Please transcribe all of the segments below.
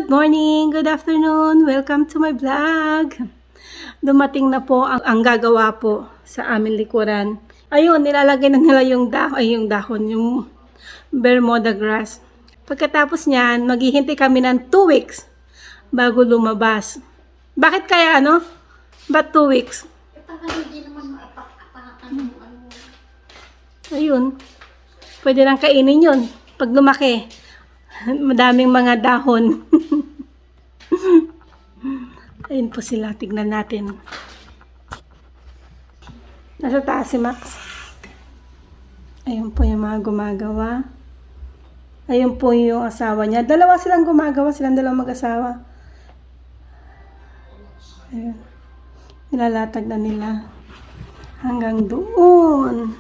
Good morning, good afternoon, welcome to my vlog. Dumating na po ang gagawa po sa aming likuran. Ayun, nilalagay na nila yung dahon, yung Bermuda grass. Pagkatapos niyan, maghihintay kami ng 2 weeks bago lumabas. Bakit kaya Ba't 2 weeks? Hindi naman maapak-apakan yung ano. Ayun, pwede nang kainin yun pag lumaki. Madaming mga dahon. Ayun po sila, tignan natin. Nasa taas si Max. Ayun po yung mga gumagawa. Ayun po yung asawa niya. Dalawa silang gumagawa, silang dalawang mag-asawa. Ayun. Nilalatag na nila. Hanggang doon.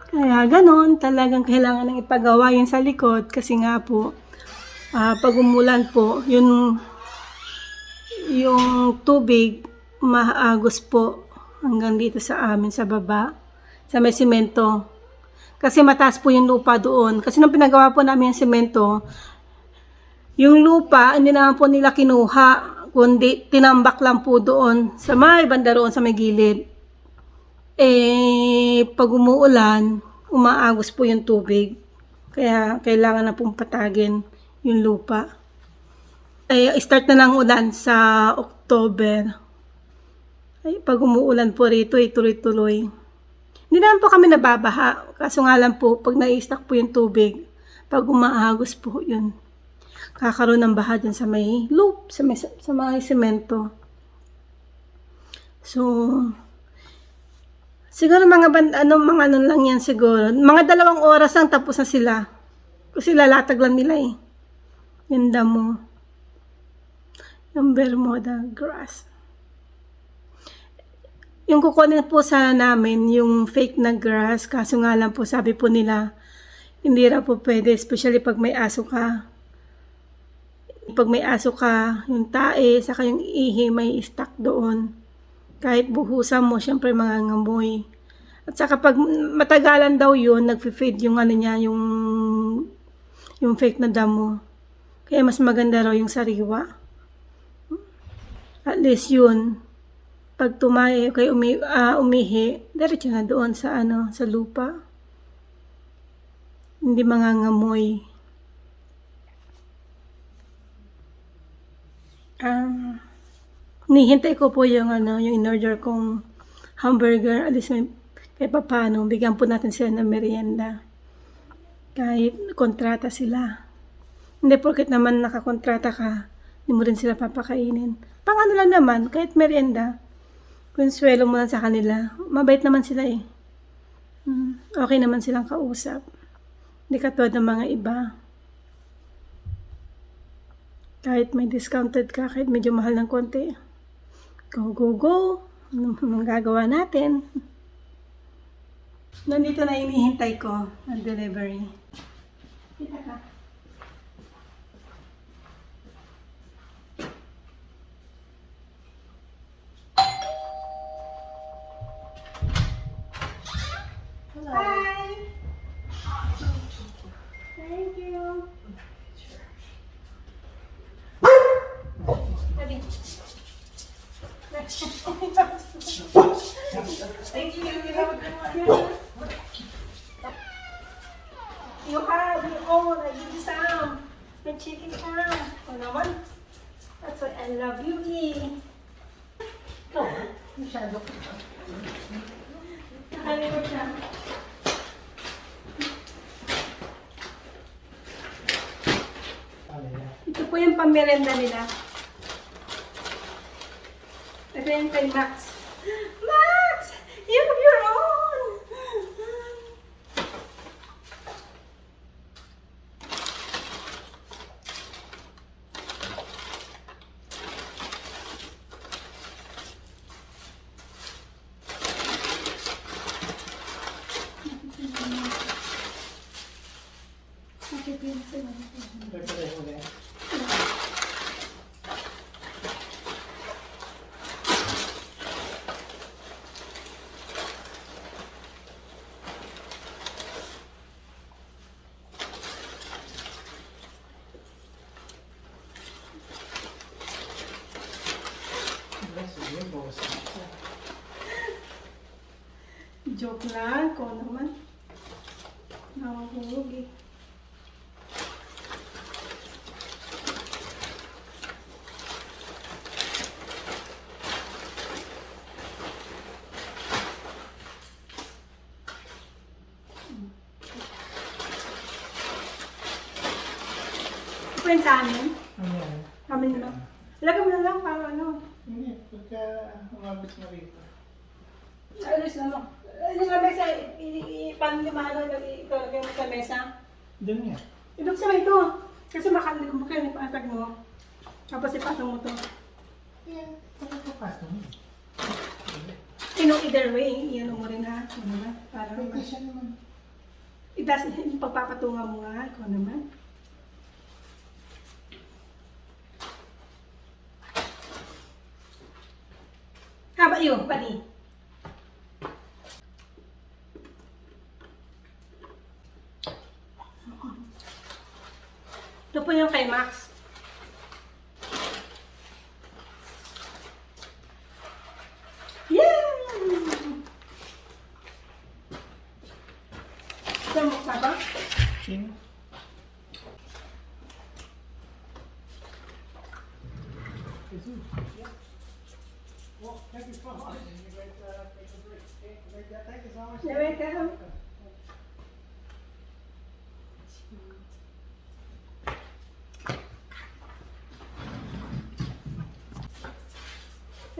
Kaya ganon, talagang kailangan ng ipagawa yun sa likod kasi nga po, pag umulan po, yung tubig maagos po hanggang dito sa amin sa baba, sa may simento. Kasi mataas po yung lupa doon. Kasi nung pinagawa po namin yung simento, yung lupa, hindi naman po nila kinuha, kundi tinambak lang po doon sa may banda roon sa may gilid. Pag umuulan, umaagos po yung tubig. Kaya kailangan na pong patagin yung lupa. Start na ng ulan sa October. Pag umuulan po rito, tuloy-tuloy. Hindi naman po kami nababaha. Kaso nga lang po, pag na-stack po yung tubig, pag umaagos po yun, kakaroon ng baha dyan sa may loop, sa may semento. So, siguro mga lang yan siguro. Mga 2 oras lang tapos na sila. Kasi lalatag lang nila yung damo. Yung Bermuda grass. Yung kukunin po sana namin, yung fake na grass. Kaso nga lang po, sabi po nila, hindi raw po pwede, especially pag may aso ka. Pag may aso ka, yung tae, saka yung ihi, may stuck doon. Kahit buhusan mo, syempre mangangamoy. At saka pag matagalan daw yun, nag-fade yung yung fake na damo. Kaya mas maganda raw yung sariwa. At least yun, pag tumae kayo umihi, diretso na doon sa sa lupa. Hindi mangangamoy. Nihintay ko po yung yung in-order kong hamburger. At least kahit paano, bigyan po natin sila ng merienda. Kahit kontrata sila. Hindi porket naman nakakontrata ka, hindi mo rin sila papakainin. Pang lang naman, kahit merienda, konsuelo mo lang sa kanila. Mabait naman sila Okay naman silang kausap. Hindi katulad ng mga iba. Kahit may discounted ka, kahit medyo mahal ng konti. Go, go, go. Anong gagawa natin? Nandito na hinihintay ko ang delivery. Kita ka. Hello. Hi. Thank you. Ready. Thank you. You have your own. I give you some. May chicken ka. Naman. That's why I love you, Masyado ko. Nakalimutan siya. Ito po yung pamerenda nila. Ito yung kay Max. Max! You have your own! Joke lang, ko naman. Nahuhulog eh. Friends sa amin? Ano? Amin lang. Lagam na lang para ano. Hindi, pagka umabot na rito. Alis na no. Yung nga mesa, paano yung mahalo ilalagay mo sa mesa? Doon nga. Ibig sabihin ito. Kasi makalig mo kayo, ipatag mo. Tapos ipatong mo to. Yan, pagkakapatong. Either way, iyan mo rin ha. Ano ba? Para Pwede siya naman. pagpapatungan mo nga, ikaw naman. How about you, buddy? Ito po yung kay Max. Yeah! Ito mo pa ba? Sino? Dewey ka.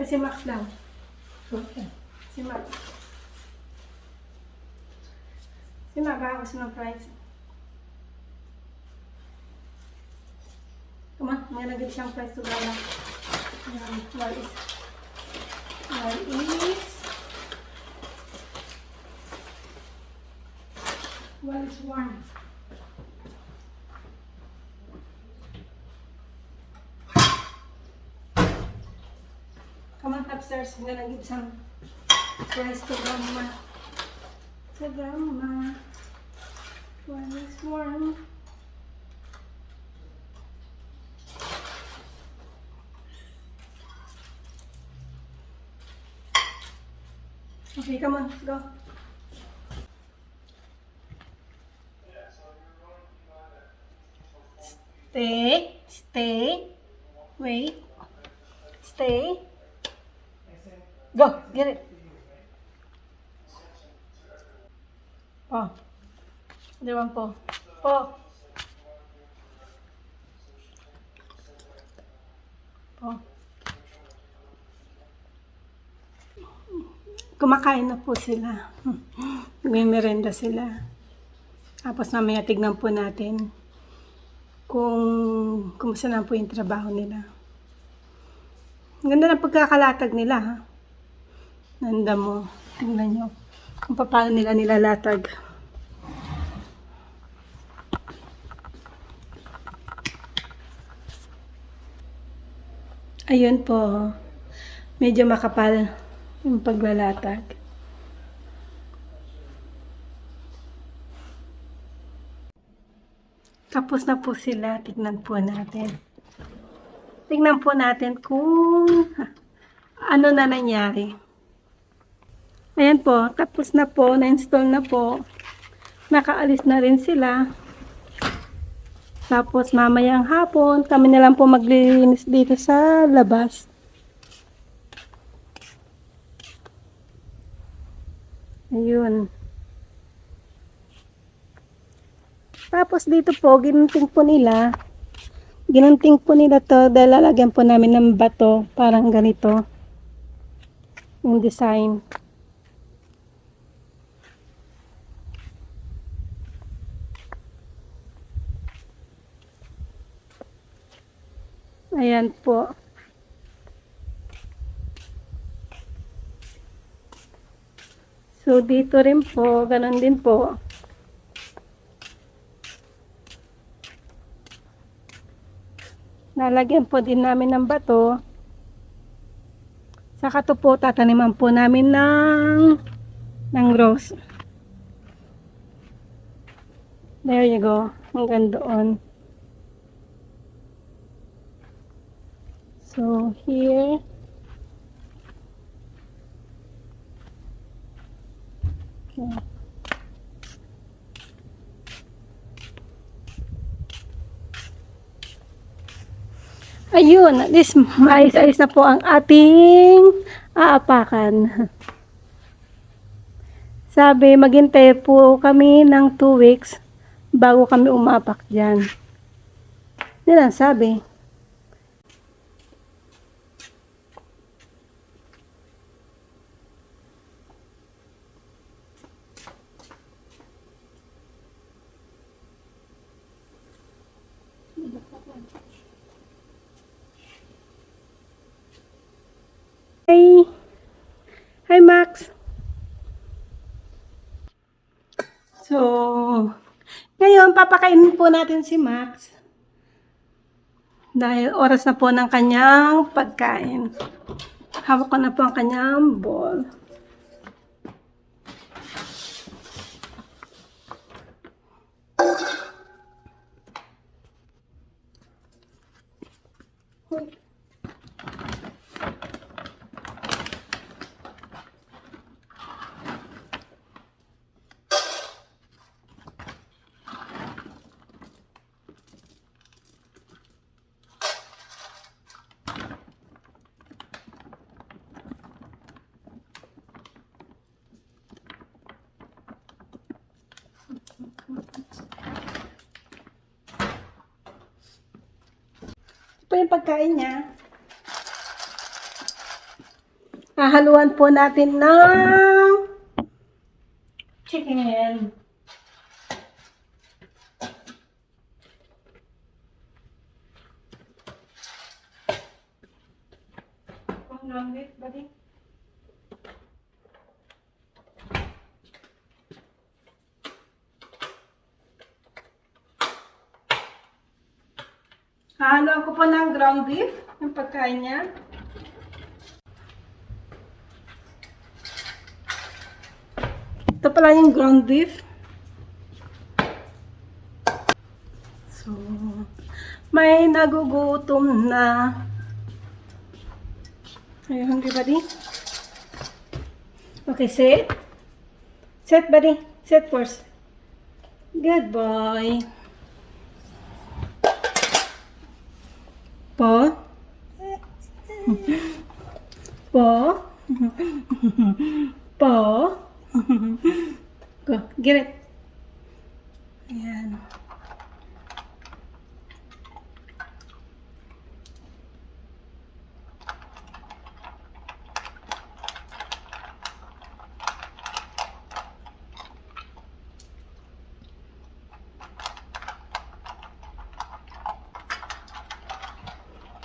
Si Max lang. Okay. Si Max. Si Max, gusto ng fries. Come on, may naging siyang fries to gala. Yan, where is warm? Come on upstairs, I'm gonna give some fries to grandma. To grandma. Where is warm? Okay, come on, let's go. Stay, wait, stay. Go, get it. Oh, diwan po. Po. Po. Kumakain na po sila. May merenda sila. Tapos mamaya tignan po natin kung kumusta na po yung trabaho nila. Ang ganda ng pagkakalatag nila, ha? Nanda mo. Tingnan nyo kung paano nila nilalatag. Ayun po. Medyo makapal yung paglalatag. Tapos na po sila. Tignan po natin. Tignan po natin kung ano na nangyari. Ayan po. Tapos na po. Na-install na po. Nakaalis na rin sila. Tapos mamayang hapon, kami na lang po maglilinis dito sa labas. Ayun. Tapos dito po, ginunting po nila to dahil lalagyan po namin ng bato, parang ganito yung design. Ayan po. So dito rin po, ganun din po. Nalagyan po din namin ng bato. Saka to po, tataniman po namin ng rose. There you go. Hanggang doon. So, here. Ayun, at least maayos-ayos na po ang ating aapakan. Sabi, maghintay po kami ng 2 weeks bago kami umapak dyan. Yan ang sabi. Hi! Hi, Max! So, ngayon, papakainin po natin si Max. Dahil oras na po ng kanyang pagkain. Hawak ko na po ang kanyang bowl. Ito yung pagkain niya. Hahaluan po natin ng chicken. Hahaluan ko po ng ground beef, yung pagkain niya. Ito pala yung ground beef. So, may nagugutom na. Are you hungry, buddy? Okay, sit. Sit, buddy. Sit first. Good boy. Po. Po. Po. Go, get it. Ayan.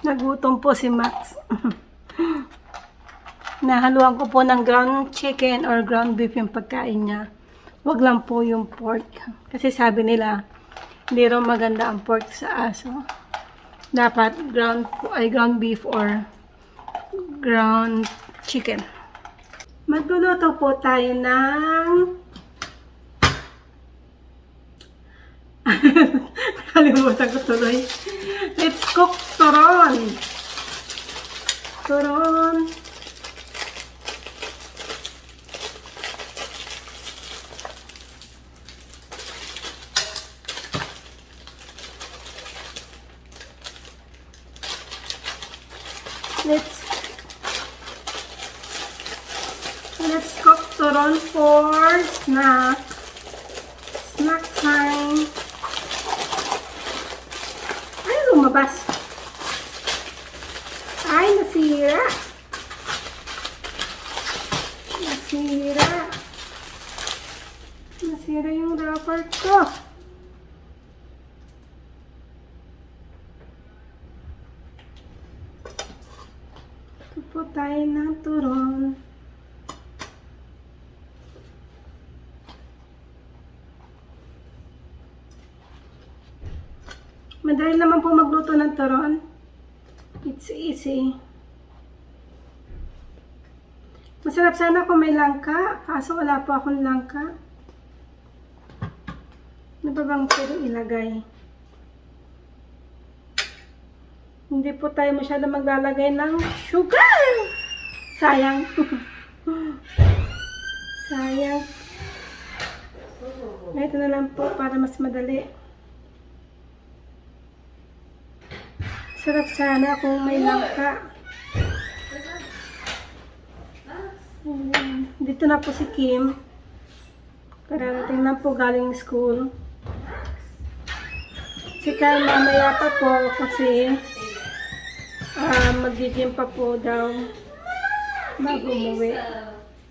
Nagutom po si Max. Nahaluan ko po ng ground chicken or ground beef yung pagkain niya. Wag lang po yung pork. Kasi sabi nila, hindi raw maganda ang pork sa aso. Dapat ground beef or ground chicken. Magluluto po tayo ng nakalimutan ko tuloy. Let's cook turon. Turon. Let's cook turon for snack. Snack time. Ay, lumabas. Ay, nasira. Nasira. Nasira yung wrapper ko. Ito po tayo ng turon. Madali naman po magluto ng turon. It's easy. Masarap sana kung may langka, kaso wala po akong langka. Ano ba bang pwedeng ilagay? Hindi po tayo masyado maglalagay ng sugar! Sayang. Sayang. Ito na lang po para mas madali. Sarap sana kung may langka. Ayan. Dito na po si Kim. Kararating na po galing school. Si Kyle mamaya pa po kasi mag-gym pa po daw bago umuwi.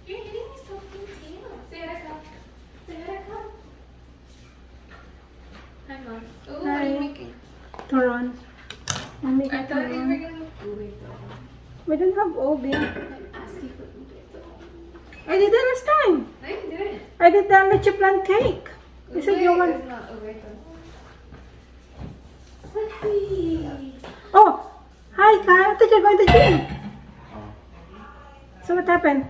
You're hitting me something too. Say hi, Kyle. Say hi, Kyle. Hi, Mom. Oh, what are you Hi. making? Turon. I'm I making thought you were turon. gonna make ube though. We don't have OB. I asked you for ube though. I did that last time. No, you didn't. I did the leche plan cake. You said you Ube want... is not ube though. Let's see. Oh! Hi, Kyle. I thought you were going to gym. So what happened?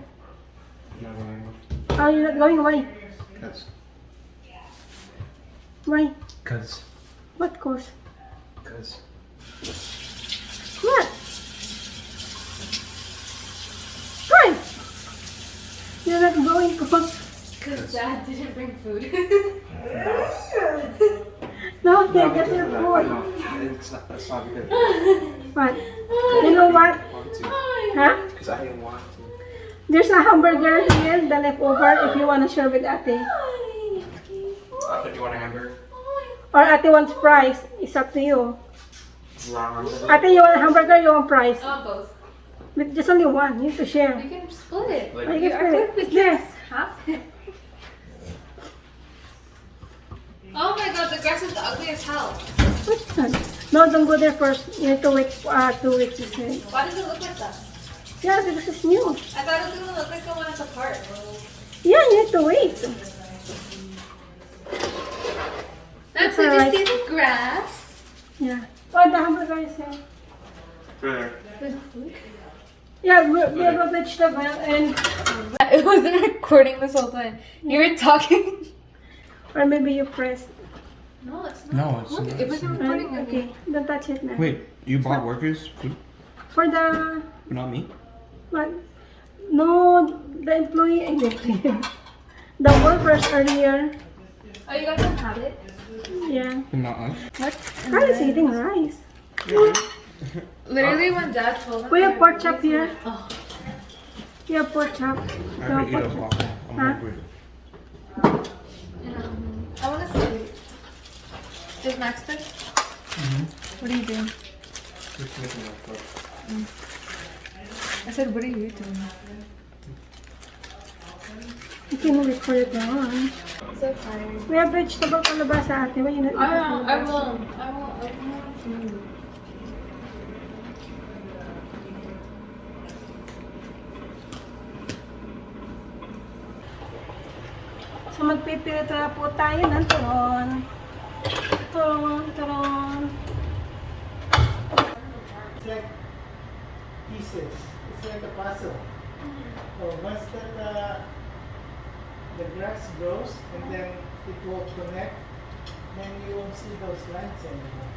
Oh, you're not going? Why? Why? What cause? What? Why? You're not going cause... Because Dad didn't bring food. No, they get your food. That's not good. What? You know what? Huh? Because I didn't want to. There's a hamburger here, the leftover, if you want to share with Ate. I thought you want a hamburger. Or Ate wants fries. It's up to you. Wrong. Ate, you want a hamburger, you want fries? I want both. With just only one, you need to share. You can split it. Like- I You can act split like it. we It's there. can half it. Oh my god, the grass is ugly as hell. Which one? No, don't go there first. You need to wait 2 weeks, you said. Why does it look like that? Yeah, because it's new. I thought it was gonna look like the one at the park. Yeah, you need to wait. That's It's alright. did you see the grass? Yeah. Oh, the hamburger is here. There. There's food. Yeah, we have a vegetable and... It wasn't recording this whole time. You were talking. Or maybe you pressed. No, it's not. No, it's Look, not. it wasn't recording. Okay, don't touch it now. Wait, you bought workers food? For the... Not me? What? No, the employee... the workers earlier. Oh, you guys don't have it? Yeah. But not us? What? Kyle is eating rice. Literally, when Dad told me. We have pork chop here. Oh. We have pork chop. I No, haven't eaten pork a chop. waffle. I'm Huh? hungry. I want to see. Is Max there? What are you doing? Just making my food. I said, what are you doing? You can record it now. I'm so tired. We have vegetable kalabasa ate. Why you not eating I kalabasa? will. I will. So magpipirito na po tayo ng turon. Turon, turon. It's like pieces. It's like a puzzle. So once that the grass grows and then it will connect, then you won't see those lines anymore.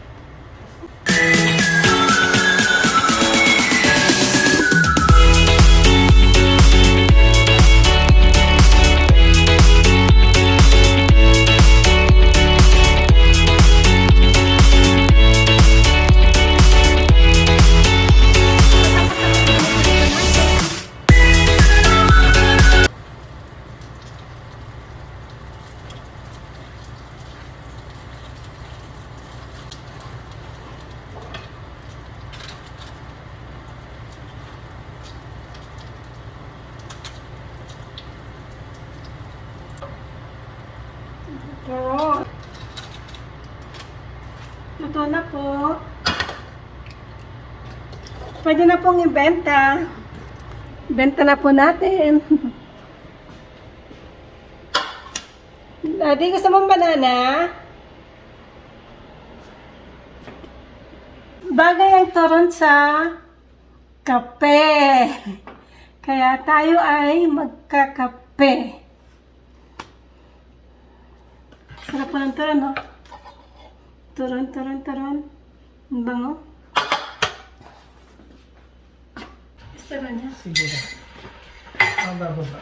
Turon. Luto na po. Pwede na pong ibenta. Benta na po natin. Daddy, gusto mong banana? Bagay ang turon sa kape. Kaya tayo ay magkakape. Sarap po ng turon, no? Turon, turon, turon. Ang bango. Gusto ba niya? Sige na. Ang bababa.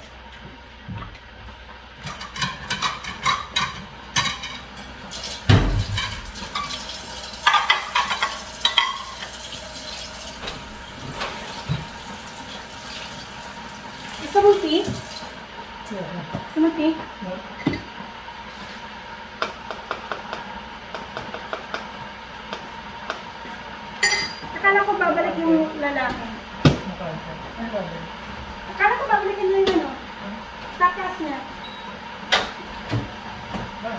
niya.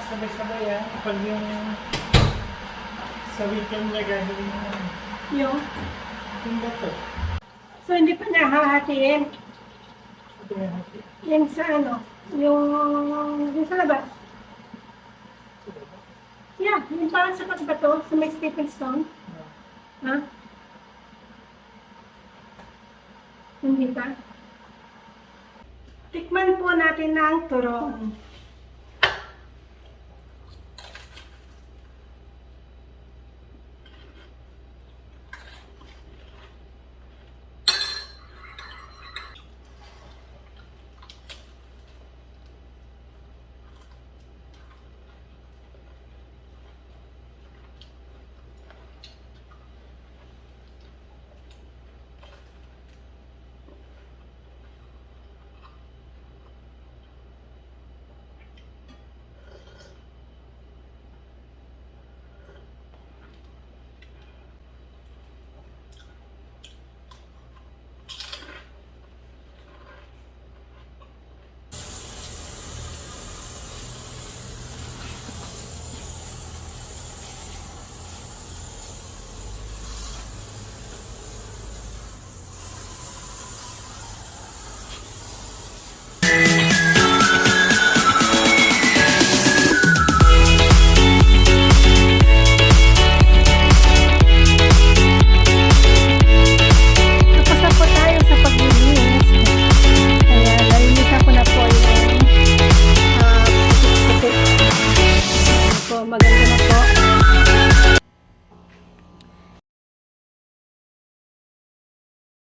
Sabay-sabay yan. Pag yung sa weekend niya gagawin mo. Yung. Yung ba to? So, hindi pa niya hahatiin. Ito yung hati. Yung sa ano, yung sa labas. Yeah, yung parang sa pagbato, sa may stepping stone. Ha? Hindi pa. Tikman po natin ng turong.